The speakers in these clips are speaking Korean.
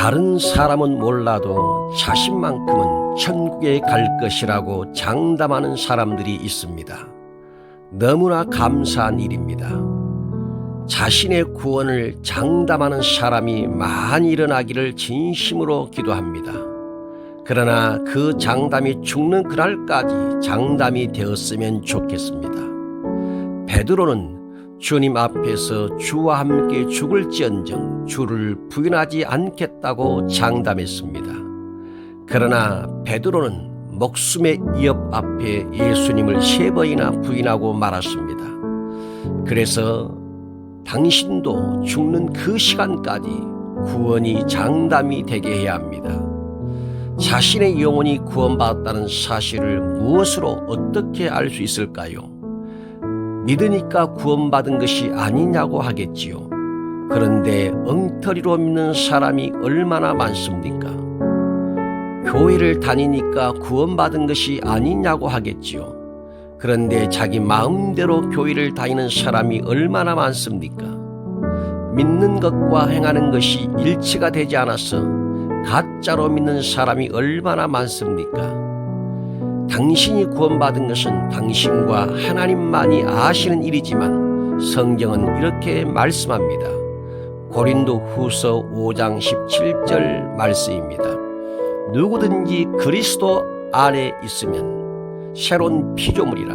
다른 사람은 몰라도 자신만큼은 천국에 갈 것이라고 장담하는 사람들이 있습니다. 너무나 감사한 일입니다. 자신의 구원을 장담하는 사람이 많이 일어나기를 진심으로 기도합니다. 그러나 그 장담이 죽는 그날까지 장담이 되었으면 좋겠습니다. 베드로는 주님 앞에서 주와 함께 죽을지언정 주를 부인하지 않겠다고 장담했습니다. 그러나 베드로는 목숨의 위협 앞에 예수님을 3번이나 부인하고 말았습니다. 그래서 당신도 죽는 그 시간까지 구원이 장담이 되게 해야 합니다. 자신의 영혼이 구원받았다는 사실을 무엇으로 어떻게 알 수 있을까요? 믿으니까 구원받은 것이 아니냐고 하겠지요. 그런데 엉터리로 믿는 사람이 얼마나 많습니까? 교회를 다니니까 구원받은 것이 아니냐고 하겠지요. 그런데 자기 마음대로 교회를 다니는 사람이 얼마나 많습니까? 믿는 것과 행하는 것이 일치가 되지 않아서 가짜로 믿는 사람이 얼마나 많습니까? 당신이 구원받은 것은 당신과 하나님만이 아시는 일이지만 성경은 이렇게 말씀합니다. 고린도 후서 5장 17절 말씀입니다. 누구든지 그리스도 안에 있으면 새로운 피조물이라.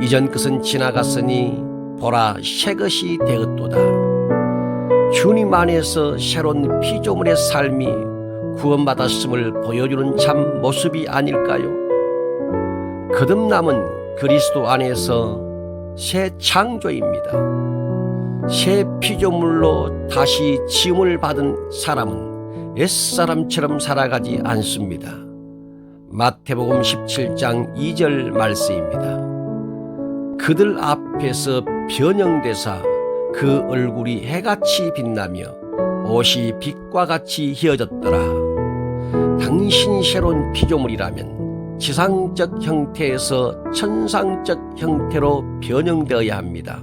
이전 것은 지나갔으니 보라 새 것이 되었도다. 주님 안에서 새로운 피조물의 삶이 구원받았음을 보여주는 참 모습이 아닐까요? 거듭남은 그리스도 안에서 새 창조입니다. 새 피조물로 다시 지음을 받은 사람은 옛사람처럼 살아가지 않습니다. 마태복음 17장 2절 말씀입니다. 그들 앞에서 변형되사 그 얼굴이 해같이 빛나며 옷이 빛과 같이 휘어졌더라. 당신이 새로운 피조물이라면 지상적 형태에서 천상적 형태로 변형되어야 합니다.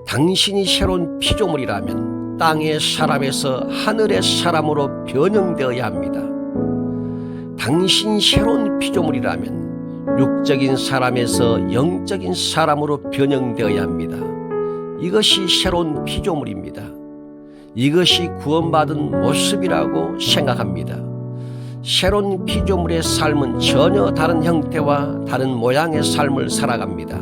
당신이 새로운 피조물이라면 땅의 사람에서 하늘의 사람으로 변형되어야 합니다. 당신이 새로운 피조물이라면 육적인 사람에서 영적인 사람으로 변형되어야 합니다. 이것이 새로운 피조물입니다. 이것이 구원받은 모습이라고 생각합니다. 새로운 피조물의 삶은 전혀 다른 형태와 다른 모양의 삶을 살아갑니다.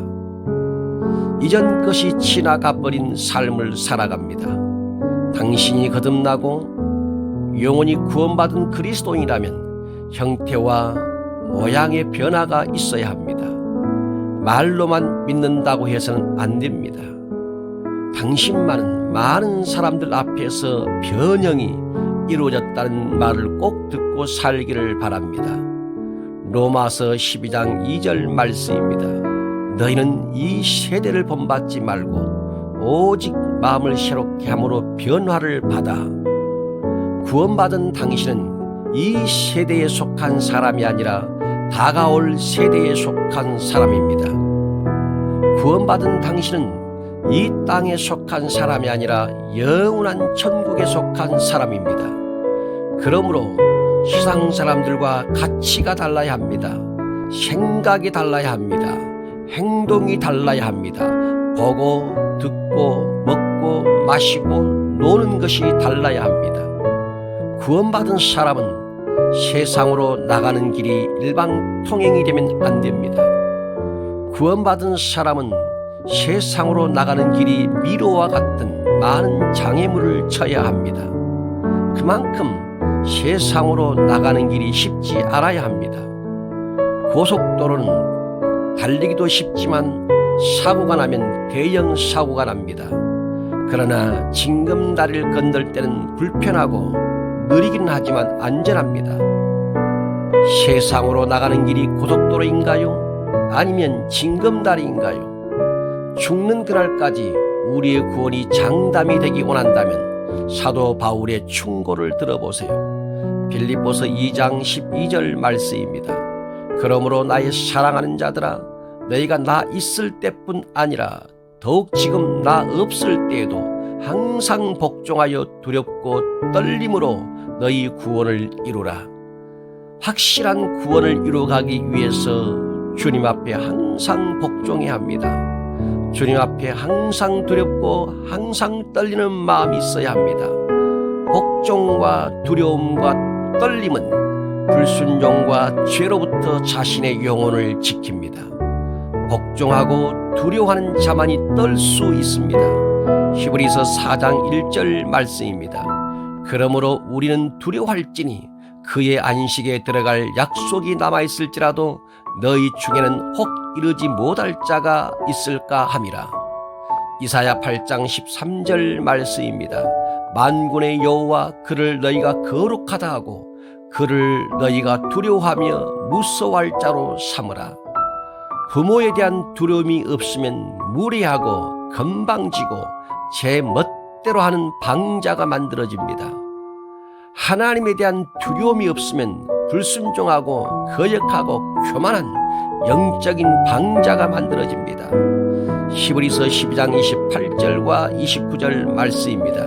이전 것이 지나가 버린 삶을 살아갑니다. 당신이 거듭나고 영원히 구원받은 그리스도인이라면 형태와 모양의 변화가 있어야 합니다. 말로만 믿는다고 해서는 안 됩니다. 당신만은 많은 사람들 앞에서 변형이 이루어졌다는 말을 꼭 듣고 살기를 바랍니다. 로마서 12장 2절 말씀입니다. 너희는 이 세대를 본받지 말고 오직 마음을 새롭게 함으로 변화를 받아. 구원받은 당신은 이 세대에 속한 사람이 아니라 다가올 세대에 속한 사람입니다. 구원받은 당신은 이 땅에 속한 사람이 아니라 영원한 천국에 속한 사람입니다. 그러므로 세상 사람들과 가치가 달라야 합니다. 생각이 달라야 합니다. 행동이 달라야 합니다. 보고 듣고 먹고 마시고 노는 것이 달라야 합니다. 구원받은 사람은 세상으로 나가는 길이 일방통행이 되면 안 됩니다. 구원받은 사람은 세상으로 나가는 길이 미로와 같은 많은 장애물을 쳐야 합니다. 그만큼 세상으로 나가는 길이 쉽지 않아야 합니다. 고속도로는 달리기도 쉽지만 사고가 나면 대형 사고가 납니다. 그러나 징검다리를 건널 때는 불편하고 느리기는 하지만 안전합니다. 세상으로 나가는 길이 고속도로인가요? 아니면 징검다리인가요? 죽는 그날까지 우리의 구원이 장담이 되기 원한다면 사도 바울의 충고를 들어보세요. 빌립보서 2장 12절 말씀입니다. 그러므로 나의 사랑하는 자들아, 너희가 나 있을 때뿐 아니라 더욱 지금 나 없을 때에도 항상 복종하여 두렵고 떨림으로 너희 구원을 이루라. 확실한 구원을 이루어가기 위해서 주님 앞에 항상 복종해야 합니다. 주님 앞에 항상 두렵고 항상 떨리는 마음이 있어야 합니다. 복종과 두려움과 떨림은 불순종과 죄로부터 자신의 영혼을 지킵니다. 복종하고 두려워하는 자만이 떨 수 있습니다. 히브리서 4장 1절 말씀입니다. 그러므로 우리는 두려워할지니 그의 안식에 들어갈 약속이 남아있을지라도 너희 중에는 혹 이르지 못할 자가 있을까 함이라. 이사야 8장 13절 말씀입니다. 만군의 여호와 그를 너희가 거룩하다 하고 그를 너희가 두려워하며 무서워할 자로 삼으라. 부모에 대한 두려움이 없으면 무례하고 건방지고 제 멋대로 하는 방자가 만들어집니다. 하나님에 대한 두려움이 없으면 불순종하고 거역하고 교만한 영적인 방자가 만들어집니다. 히브리서 12장 28절과 29절 말씀입니다.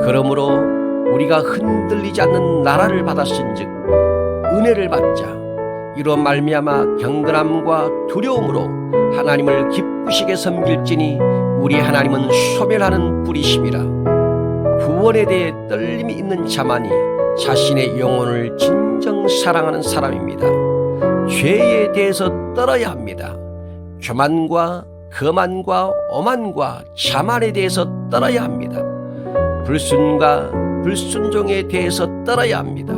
그러므로 우리가 흔들리지 않는 나라를 받았은즉 은혜를 받자. 이로 말미암아 경건함과 두려움으로 하나님을 기쁘시게 섬길지니 우리 하나님은 소멸하는 불이심이라. 구원에 대해 떨림이 있는 자만이 자신의 영혼을 진정 사랑하는 사람입니다. 죄에 대해서 떨어야 합니다. 교만과 거만과 오만과 자만에 대해서 떨어야 합니다. 불순과 불순종에 대해서 떨어야 합니다.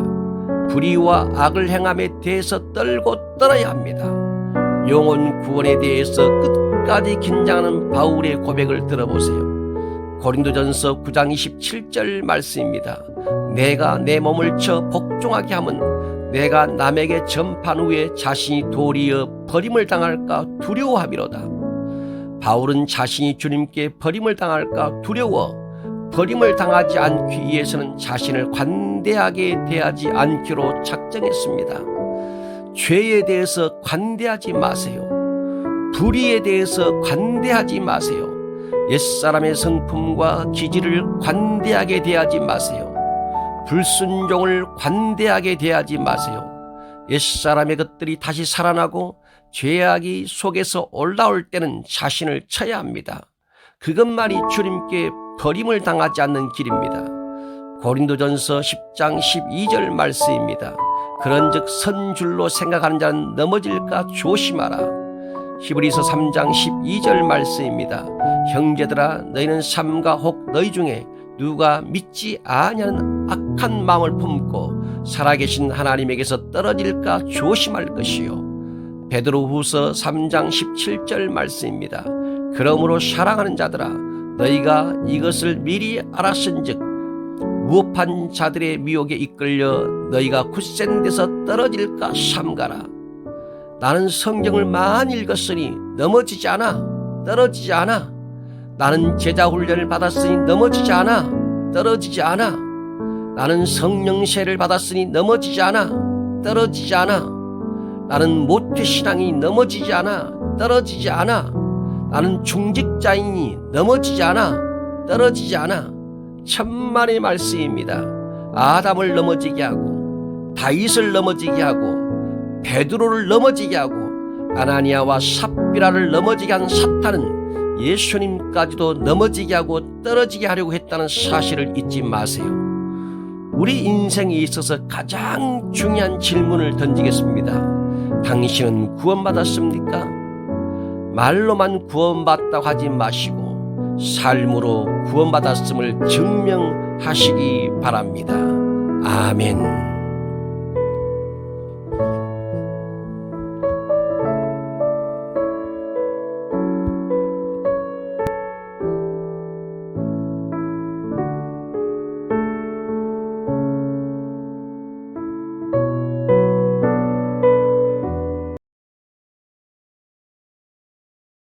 불의와 악을 행함에 대해서 떨고 떨어야 합니다. 영혼 구원에 대해서 끝까지 긴장하는 바울의 고백을 들어보세요. 고린도전서 9장 27절 말씀입니다. 내가 내 몸을 쳐 복종하게 하면 내가 남에게 전판 후에 자신이 도리어 버림을 당할까 두려워함이로다. 바울은 자신이 주님께 버림을 당할까 두려워 버림을 당하지 않기 위해서는 자신을 관대하게 대하지 않기로 작정했습니다. 죄에 대해서 관대하지 마세요. 불의에 대해서 관대하지 마세요. 옛사람의 성품과 기질을 관대하게 대하지 마세요. 불순종을 관대하게 대하지 마세요. 옛사람의 것들이 다시 살아나고 죄악이 속에서 올라올 때는 자신을 쳐야 합니다. 그것만이 주님께 버림을 당하지 않는 길입니다. 고린도전서 10장 12절 말씀입니다. 그런즉 선 줄로 생각하는 자는 넘어질까 조심하라. 히브리서 3장 12절 말씀입니다. 형제들아 너희는 삼가 혹 너희 중에 누가 믿지 아니하는 악한 마음을 품고 살아계신 하나님에게서 떨어질까 조심할 것이요. 베드로후서 3장 17절 말씀입니다. 그러므로 사랑하는 자들아 너희가 이것을 미리 알았은즉 무업한 자들의 미혹에 이끌려 너희가 굳센 데서 떨어질까 삼가라. 나는 성경을 많이 읽었으니 넘어지지 않아. 떨어지지 않아. 나는 제자 훈련을 받았으니 넘어지지 않아. 떨어지지 않아. 나는 성령세를 받았으니 넘어지지 않아. 떨어지지 않아. 나는 모태신앙이 넘어지지 않아. 떨어지지 않아. 나는 중직자이니 넘어지지 않아. 떨어지지 않아. 천만의 말씀입니다. 아담을 넘어지게 하고 다윗을 넘어지게 하고 베드로를 넘어지게 하고 아나니아와 삽비라를 넘어지게 한 사탄은 예수님까지도 넘어지게 하고 떨어지게 하려고 했다는 사실을 잊지 마세요. 우리 인생에 있어서 가장 중요한 질문을 던지겠습니다. 당신은 구원받았습니까? 말로만 구원받다고 하지 마시고 삶으로 구원받았음을 증명하시기 바랍니다. 아멘.